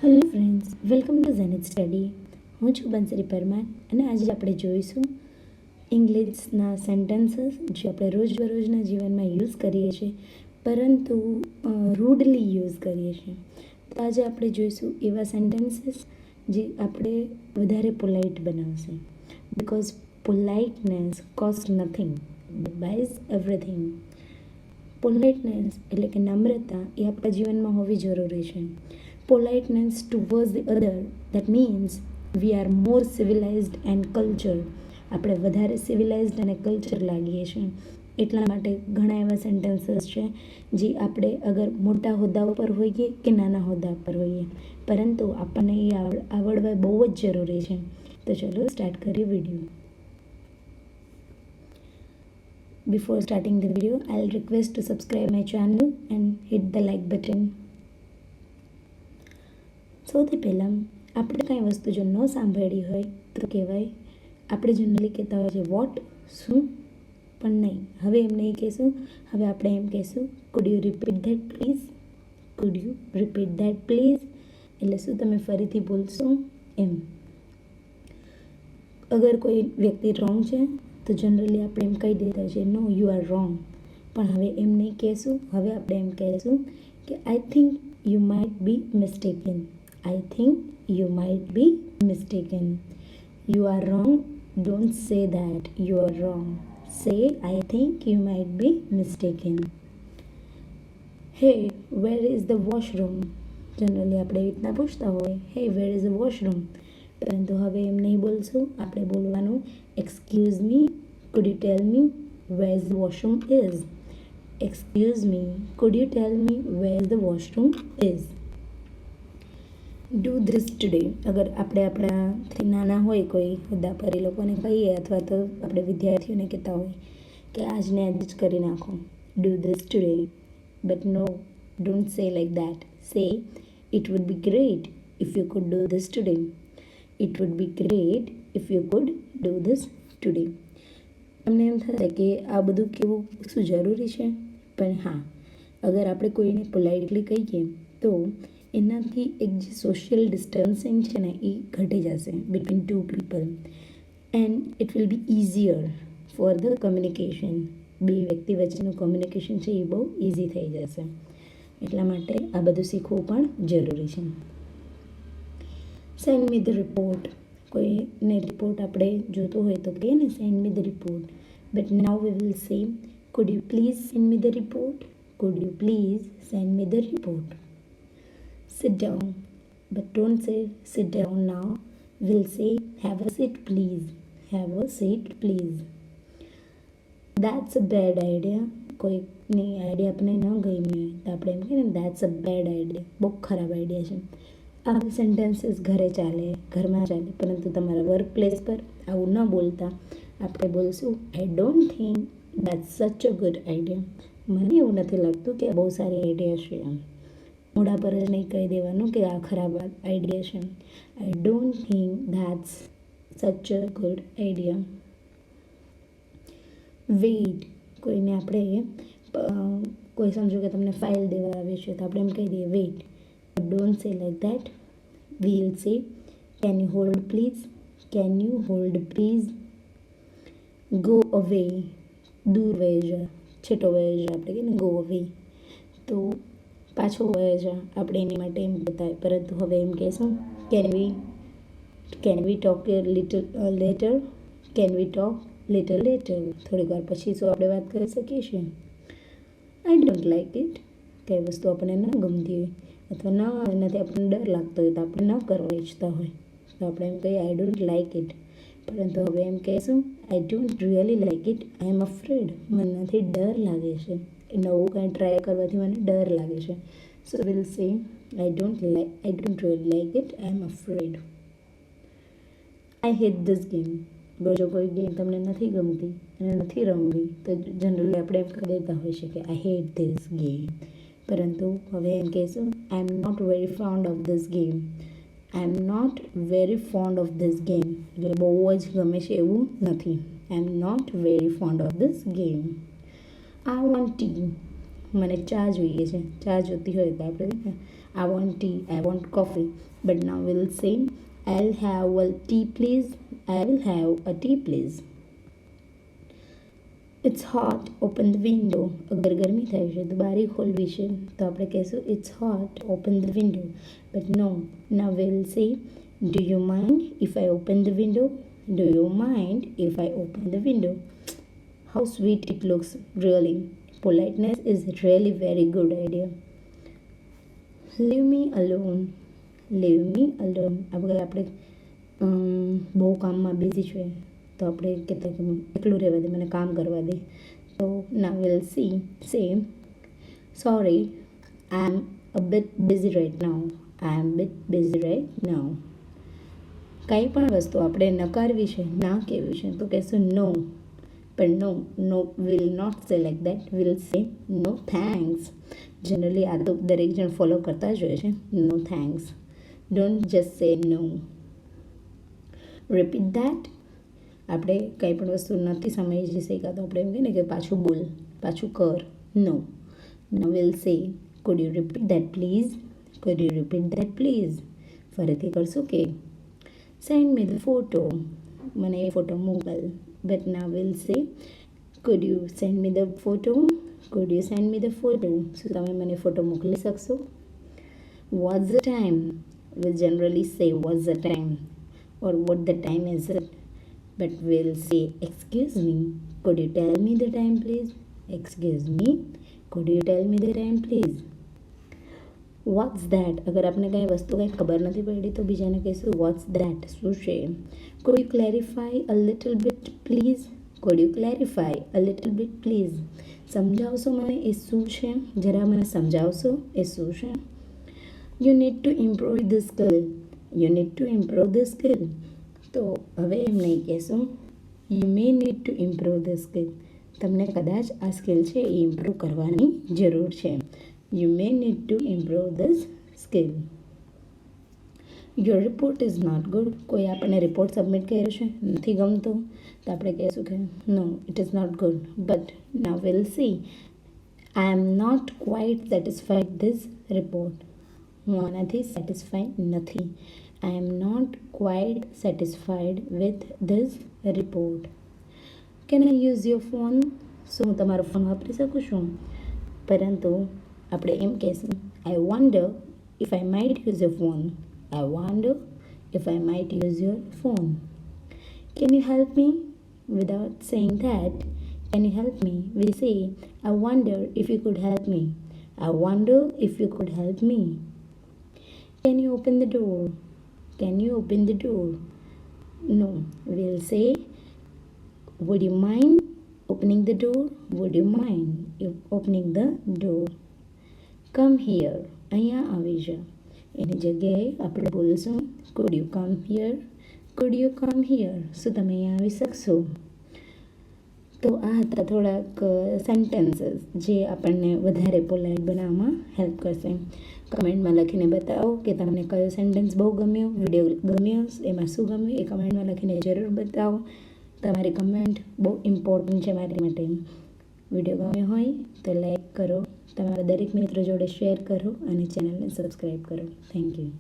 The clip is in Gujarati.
Hello friends, welcome to zenith study. હું છું બંસરી પરમાર અને આજે આપણે જોઈશું ઇંગ્લિશના સેન્ટેન્સીસ જે આપણે રોજબરોજના જીવનમાં યુઝ કરીએ છીએ પરંતુ રૂડલી યુઝ કરીએ છીએ. તો આજે આપણે જોઈશું એવા સેન્ટેન્સીસ જે આપણે વધારે પોલાઇટ બનાવશે. Because politeness cost nothing but buys everything. Politeness એટલે કે નમ્રતા એ આપણા જીવનમાં હોવી જરૂરી છે. Politeness towards the other, that means we are more civilized and cultured. આપણે વધારે સિવિલાઇઝડ અને કલ્ચર લાગીએ છીએ. એટલા માટે ઘણા એવા સેન્ટેન્સીસ છે જે આપણે અગર મોટા હોદ્દા પર હોઈએ કે નાના હોદ્દા પર હોઈએ પરંતુ આપણને એ આવડવા બહુ જ જરૂરી છે. તો ચલો સ્ટાર્ટ કરીએ video. Before starting the video, I'll request to subscribe my channel and hit the like button. સૌથી પહેલાં આપણે કાંઈ વસ્તુ જો ન સાંભળી હોય તો કહેવાય, આપણે જનરલી કહેતા હોય છે વોટ, શું, પણ નહીં. હવે એમ નહીં કહેશું, હવે આપણે એમ કહેશું food you repeat that please, food you repeat that please. એટલે શું તમે ફરીથી બોલશો એમ. અગર કોઈ વ્યક્તિ રોંગ છે તો જનરલી આપણે એમ કહી દેતા છે નો યુ આર રોંગ. પણ હવે એમ નહીં કહેશું, હવે આપણે એમ કહેશું કે I think you might be mistaken. I think you might be mistaken. You are wrong. Don't say that you are wrong. Say, I think you might be mistaken. Hey, where is the washroom? Generally આપણે એવી રીતના પૂછતા હોય, hey, where is the washroom? પરંતુ હવે એમ નહીં બોલશું, આપણે બોલવાનું excuse me, could you tell me where the washroom is? Excuse me, could you tell me where the washroom is? Do this today. અગર આપણે આપણાથી નાના હોય કોઈ હોદ્દા પર એ લોકોને કહીએ અથવા તો આપણે વિદ્યાર્થીઓને કહેતા હોય કે આજને આજ જ કરી નાખો, do this today. But no, don't say like that. Say it would be great if you could do this today. It would be great if you could do this today. તમને એમ થશે કે આ બધું કેવું શું જરૂરી છે, પણ હા, અગર આપણે કોઈને પોલાઇટલી કહીએ તો એનાથી એક જે સોશિયલ ડિસ્ટન્સિંગ છે ને એ ઘટી જશે between two people and it will be easier for the communication. બે વ્યક્તિ વચ્ચેનું કમ્યુનિકેશન છે એ બહુ ઇઝી થઈ જશે. એટલા માટે આ બધું શીખવું પણ જરૂરી છે. Send me the report. કોઈને રિપોર્ટ આપણે જોતો હોય તો કહીએ ને send me the report. But now we will સે food you please send me the report. Food you please send me the report. Sit down, but don't say sit down now. We'll say have a seat please. Have a seat please. That's a bad idea. કોઈની આઈડિયા આપણે ન ગમી હોય તો આપણે એમ કહીએ ને દેટ્સ અ બેડ આઈડિયા, બહુ ખરાબ આઈડિયા છે. આ સેન્ટેન્સીસ ઘરે ચાલે, ઘરમાં ચાલે, પરંતુ તમારા વર્ક પ્લેસ પર આવું ન બોલતા આપણે બોલશું I don't think that's such a good idea. મને એવું નથી લાગતું કે આ બહુ સારી આઈડિયા છે. એમ મોઢા પર જ નહીં કહી દેવાનું કે આ ખરાબ આઈડિયા છે. આઈ ડોન્ટ થિંક ધેટ્સ સચ અ ગુડ આઈડિયા. વેઇટ. કોઈને આપણે કોઈ સમજો કે તમને ફાઇલ દેવા આવે છે તો આપણે એમ કહી દઈએ weight. Don't say like that. Wheel સે can you hold please. Can you hold please. Go અવે. દૂર વહી જા, છેટો વહી જા, આપણે કહીએ ને ગો અવે. તો પાછો વહી જા, આપણે એની માટે એમ કહેતા હોય, પરંતુ હવે એમ કહેશું can we talk little letter. Can we talk little letter. થોડીક વાર પછી શું આપણે વાત કરી શકીએ છીએ. I don't like it. કઈ વસ્તુ આપણને ન ગમતી હોય અથવા એનાથી આપણને ડર લાગતો હોય તો આપણે ન કરવા ઈચ્છતા હોય તો આપણે એમ કહીએ આઈ ડોન્ટ લાઈક ઇટ. પરંતુ હવે એમ કહેશું I don't really like it. I am afraid. મનથી ડર લાગે છે. નવું કંઈ ટ્રાય કરવાથી મને ડર લાગે છે. So will say I don't really like it. I am afraid. I hate this game. જો કોઈ ગેમ તમને નથી ગમતી અને નથી રમવી તો જનરલી આપણે એમ કહી દેતા હોય છે કે આઈ હેટ ધીસ ગેમ. પરંતુ હવે એમ કહેશું I am not very fond of this game. I am not very fond of this game. એટલે બહુ જ ગમે છે એવું નથી. I am not very fond of this game. I want tea. મને ચા જોઈએ છે. ચા જોતી હોય તો આપણે I want tea, I want coffee. But now we'll say, I'll have a tea please. I will have a tea please. It's hot, open the window. અગર ગરમી થાય છે તો બારી ખોલવી છે તો આપણે કહીશું it's hot, open the window. But no, now we'll say, do you mind if I open the window? Do you mind if I open the window? How sweet it looks, really. Politeness is really very good idea. Leave me alone. Leave me alone. અગર આપણે બહુ કામમાં બિઝી છે તો આપણે કહેતા કે એકલું રહેવા દે, મને કામ કરવા દે. તો now we'll see, say, sorry, I'm a bit busy right now. I'm a bit busy right now. કંઈ પણ વસ્તુ આપણે નકારવી છે, ના કહેવી છે તો કહેશું no. પણ no will not say like that. We'll say no thanks. Generally આ તો દરેક જણ ફોલો કરતા જ હોય છે. No thanks. Don't just say no. Repeat that. આપણે કંઈ પણ વસ્તુ નથી સમજી શક્યા તો આપણે એમ કહીએ ને કે પાછું બોલ, પાછું કર. No. Now we'll say, could you repeat that please? Could you repeat that please? ફરીથી કરશું કે send me the photo. મને એ photo મોકલ. But now we'll say, could you send me the photo? Could you send me the photo? શું તમે મને ફોટો મોકલી શકશો? What's the time? We'll generally say what's the time or what the time is it. But we'll say, excuse me, could you tell me the time please? Excuse me, could you tell me the time please? What's that? અગર આપણે કંઈ વસ્તુ કંઈ ખબર નથી પડી તો બીજાને કહીશું what's that? શું છે? Could you clarify a little bit please? Could you clarify a little bit please? સમજાવશો મને એ શું છે? જરા મને સમજાવશો એ શું છે? You need to improve the skill. You need to improve the skill. તો હવે એમ નહીં કહેશું you may need to improve the skill. તમને કદાચ આ સ્કિલ છે એ ઇમ્પ્રૂવ કરવાની જરૂર છે. You may need to improve this skill. Your report is not good. કોઈ આપણને રિપોર્ટ સબમિટ કર્યો છે, નથી ગમતો તો આપણે કહીશું કે no, it is not good. But now we'll see, I am not quite satisfied this report. હું આનાથી સેટિસ્ફાઈડ નથી. I am not quite satisfied with this report. Can I use your phone? શું હું તમારો ફોન વાપરી શકું છું? પરંતુ આપણે એમ કહેશું I wonder if I might use your phone. I wonder if I might use your phone. Can you help me? Without saying that, can you help me? We say, I wonder if you could help me. I wonder if you could help me. Can you open the door? Can you open the door? No. We'll say, would you mind opening the door? Would you mind opening the door? Come here. અહીંયા આવી जा. એની જગ્યાએ આપણે બોલશું could you come here? Could you come here? શું તમે અહીંયા આવી શકશો? તો આ હતા થોડાક સેન્ટેન્સીસ જે આપણને વધારે પોલાઇટ બનાવવામાં હેલ્પ કરશે. કમેન્ટમાં લખીને બતાવો કે તમને કયો સેન્ટેન્સ બહુ ગમ્યો, વિડીયો ગમ્યો, એમાં શું ગમ્યું એ કમેન્ટમાં લખીને જરૂર બતાવો. તમારી કમેન્ટ બહુ ઇમ્પોર્ટન્ટ છે મારી માટે. વિડીયો ગમ્યો હોય તો લાઈક કરો, તમારા દરેક મિત્રો જોડે શેર કરો અને ચેનલને સબસ્ક્રાઈબ કરો. Thank you.